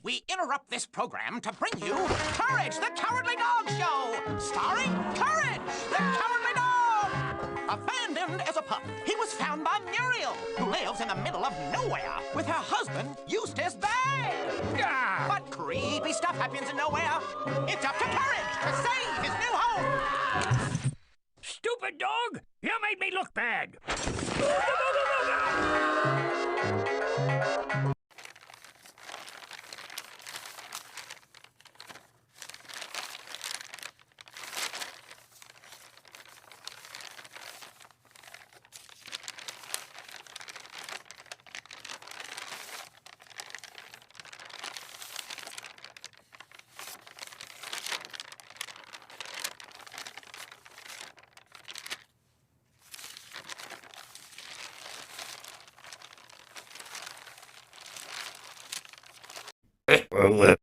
we interrupt this program to bring you Courage, the Cowardly Dog Show, starring Courage, the Cowardly Dog. Abandoned as a pup, he was found by Muriel, who lives in the middle of nowhere with her husband, Eustace Bay. But creepy stuff happens in nowhere. It's up to Courage to save his new home. Stupid dog! You made me look bad! Well,